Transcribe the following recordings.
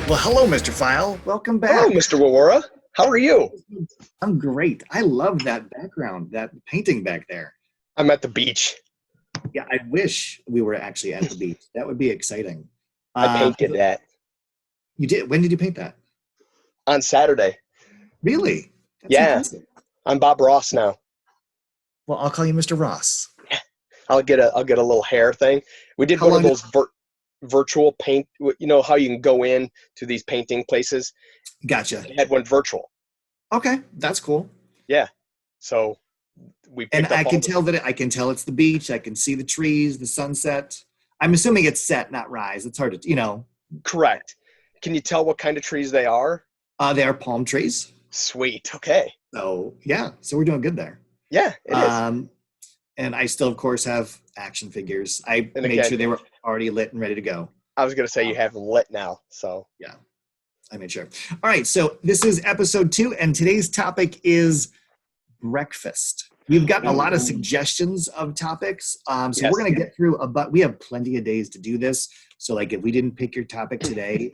Well, hello, Mr. File. Welcome Hello, back. Mr. Wawara. How are you? I'm great. I love that background, that painting back there. I'm at the beach. Yeah, I wish we were actually at the beach. That would be exciting. I painted that You did? When did you paint that? on Saturday. Really? That's Yeah, impressive. I'm Bob Ross now. Well, I'll call you Mr. Ross. I'll get a little hair thing. We did How one of long those virtual paint. You know how you can go in to these painting places? Gotcha. They had one virtual. Okay, that's cool. Yeah. So we And picked up I all can the tell that I can tell it's the beach. I can see the trees, the sunset. I'm assuming it's set, not rise. It's hard to. correct. Can you tell what kind of trees they are? They are palm trees. Sweet. Okay. So yeah, so we're doing good there. Yeah, it is. And I still, of course, have action figures. I And made again, sure they were already lit and ready to go. I was gonna say you have them lit now. So Yeah, I made sure. All right, so this is episode 2, and today's topic is breakfast. We've got a lot of suggestions of topics, so Yes. we're going to get through but we have plenty of days to do this. So, like, if we didn't pick your topic today,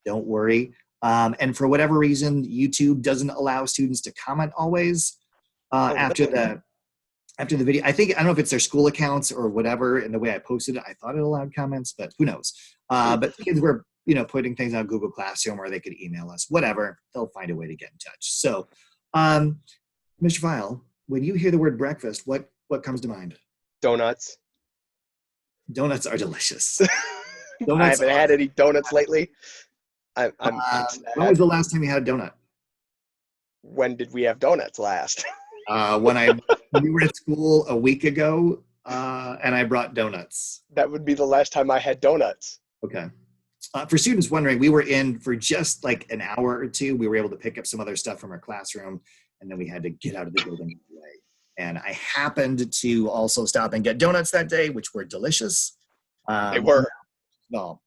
don't worry. And for whatever reason, YouTube doesn't allow students to comment always after the video. I don't know if it's their school accounts or whatever, and the way I posted it, I thought it allowed comments, but who knows? But kids were, putting things on Google Classroom, or they could email us, whatever. They'll find a way to get in touch. So, Mr. File, when you hear the word breakfast, what comes to mind? donuts. Donuts are delicious. I haven't had any donuts lately. I'm when was the last time you had a donut? When did we have donuts last? When we were at school a week ago, and I brought donuts. That would be the last time I had donuts. Okay. For students wondering, we were in for just like an hour or two. We were able to pick up some other stuff from our classroom, and then we had to get out of the building anyway. And I happened to also stop and get donuts that day, which were delicious. They were. No.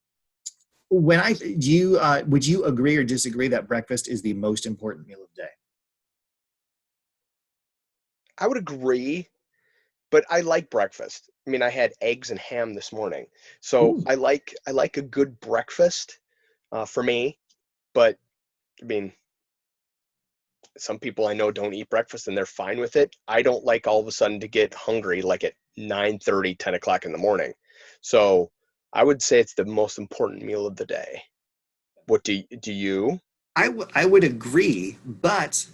Would you agree or disagree that breakfast is the most important meal of the day? I would agree, but I like breakfast. I mean, I had eggs and ham this morning, so Ooh. I like a good breakfast for me. But I mean, some people I know don't eat breakfast and they're fine with it. I don't like all of a sudden to get hungry like at 9:30, 10 o'clock in the morning. So I would say it's the most important meal of the day. What do you? I would agree, but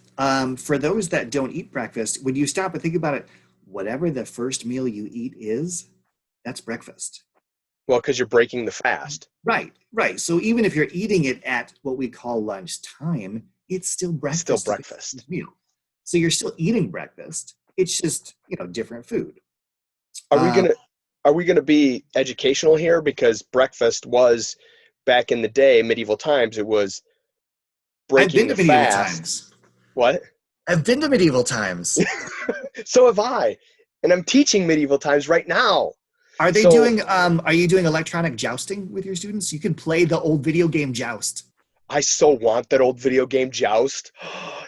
for those that don't eat breakfast, when you stop and think about it, whatever the first meal you eat is, that's breakfast. Well, because you're breaking the fast. Right. So even if you're eating it at what we call lunchtime, it's still breakfast. Still breakfast. Meal. So you're still eating breakfast. It's just, different food. Are we gonna be educational here? Because breakfast was back in the day, medieval times, it was breaking the fast. Medieval times. What? I've been to medieval times. So have I. And I'm teaching medieval times right now. Are you doing electronic jousting with your students? You can play the old video game Joust. I so want that old video game Joust.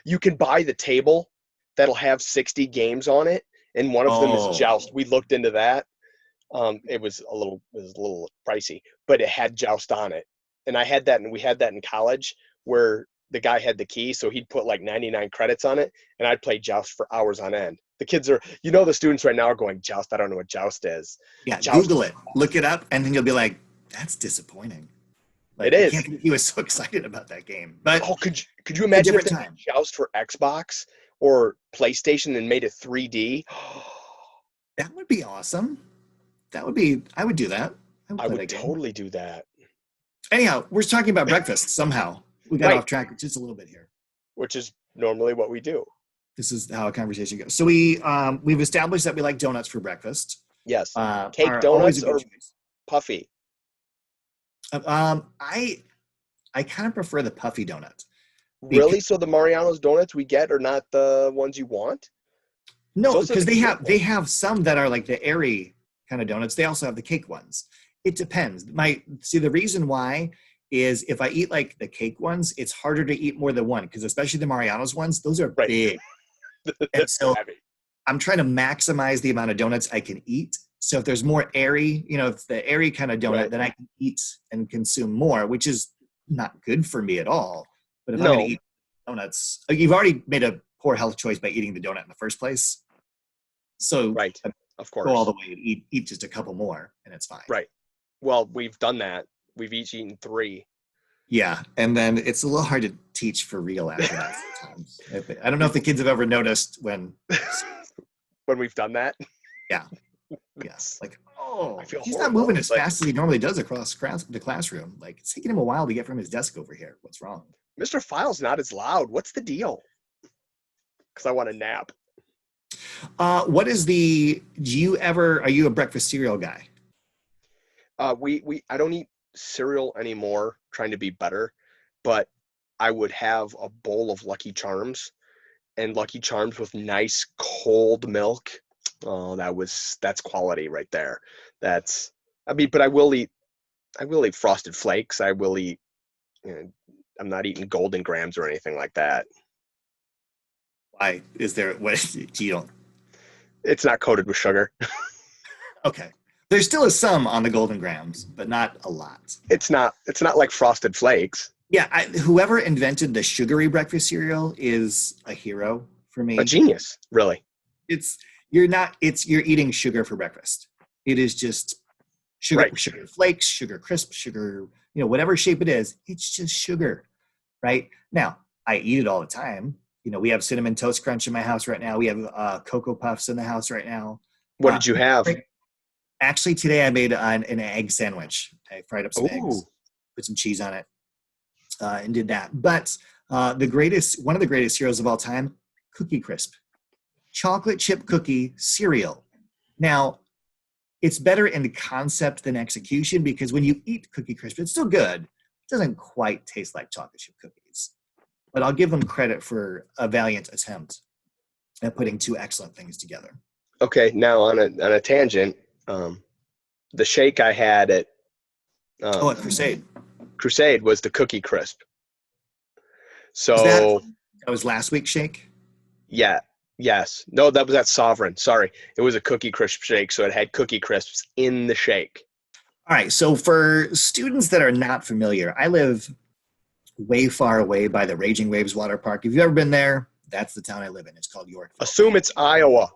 You can buy the table that'll have 60 games on it, and one of them is Joust. We looked into that. It was a little pricey, but it had Joust on it. And we had that in college where the guy had the key, so he'd put like 99 credits on it, and I'd play Joust for hours on end. The kids are, the students right now are going, Joust, I don't know what Joust is. Yeah, Joust. Google it, look it up, and then you'll be like, that's disappointing. It is. I can't believe he was so excited about that game. But could you imagine if they made Joust for Xbox or PlayStation and made it 3D? That would be awesome. I would do that. I would totally do that. Anyhow, we're talking about breakfast somehow. We got off track just a little bit here. Which is normally what we do. This is how a conversation goes. So we've established that we like donuts for breakfast. Yes. Cake donuts or puffy? I kind of prefer the puffy donut. Really? So the Mariano's donuts we get are not the ones you want? No, because they have some that are like the airy kind of donuts. They also have the cake ones. It depends. The reason why is if I eat like the cake ones, it's harder to eat more than one, because especially the Mariano's ones, those are big. And so I'm trying to maximize the amount of donuts I can eat. So if there's more airy, if the airy kind of donut, then I can eat and consume more, which is not good for me at all. But if I'm No. going to eat donuts, you've already made a poor health choice by eating the donut in the first place. So Right. Of course. go all the way and eat just a couple more, and it's fine. Right. Well, we've done that. We've each eaten 3. Yeah, and then it's a little hard to teach for real after that sometimes. I don't know if the kids have ever noticed when We've done that. yes, like, oh, I feel he's not horrible. moving as Like- fast as he normally does across the classroom. Like, it's taking him a while to get from his desk over here. What's wrong? Mr. File's not as loud. What's the deal? Because I want a nap. Are you a breakfast cereal guy? I don't eat cereal anymore, trying to be better, but I would have a bowl of Lucky Charms, and Lucky Charms with nice cold milk. Oh, that's quality right there. But I will eat Frosted Flakes. I will eat, I'm not eating Golden Grams or anything like that. Why is there, what, you don't, It's not coated with sugar. okay. There still is some on the Golden Grams, but not a lot. It's not like Frosted Flakes. Yeah, whoever invented the sugary breakfast cereal is a hero for me. A genius, really. You're eating sugar for breakfast. It is just sugar, Right. Sugar flakes, sugar crisp, sugar, whatever shape it is, it's just sugar, right? Now, I eat it all the time. We have Cinnamon Toast Crunch in my house right now. We have Cocoa Puffs in the house right now. What did you have? Actually, today I made an egg sandwich. I fried up some eggs, put some cheese on it, and did that. But one of the greatest cereals of all time, Cookie Crisp. Chocolate chip cookie cereal. Now, it's better in concept than execution because when you eat Cookie Crisp, it's still good. It doesn't quite taste like chocolate chip cookies. But I'll give them credit for a valiant attempt at putting two excellent things together. Okay, now on a tangent, the shake I had at At Crusade. Crusade was the Cookie Crisp. So That was last week's shake? Yes. No, that was at Sovereign. Sorry. It was a Cookie Crisp shake, so it had Cookie Crisps in the shake. All right, so for students that are not familiar, I live way far away by the Raging Waves Water Park. If you've ever been there, that's the town I live in. It's called Yorkville. Assume it's Iowa.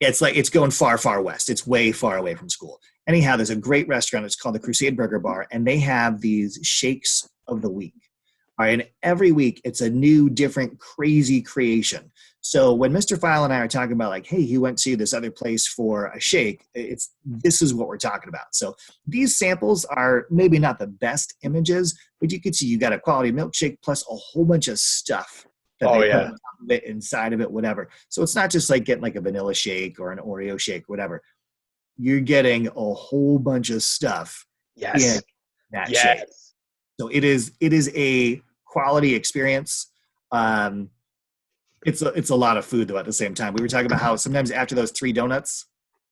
It's going far, far west. It's way far away from school. Anyhow, there's a great restaurant. It's called the Crusade Burger Bar, and they have these shakes of the week. All right, and every week it's a new, different, crazy creation. So when Mr. File and I are talking about like, hey, he went to this other place for a shake, this is what we're talking about. So these samples are maybe not the best images, but you can see you got a quality milkshake plus a whole bunch of stuff that they put on top of it, inside of it, whatever. So it's not just like getting like a vanilla shake or an Oreo shake, whatever. You're getting a whole bunch of stuff in that shake. So it is a quality experience. It's a lot of food though at the same time. We were talking about how sometimes after those 3 donuts,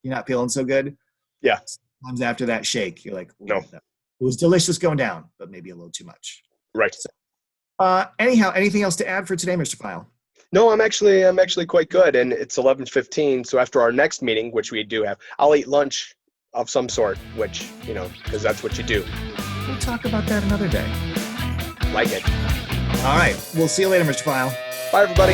you're not feeling so good. Yeah. Sometimes after that shake, you're like, no. It was delicious going down, but maybe a little too much. Right. So, anyhow, anything else to add for today, Mr. File? No, I'm actually quite good, and it's 11:15. So after our next meeting, which we do have, I'll eat lunch of some sort, which because that's what you do. We'll talk about that another day. Like it. All right. We'll see you later, Mr. File. Bye, everybody.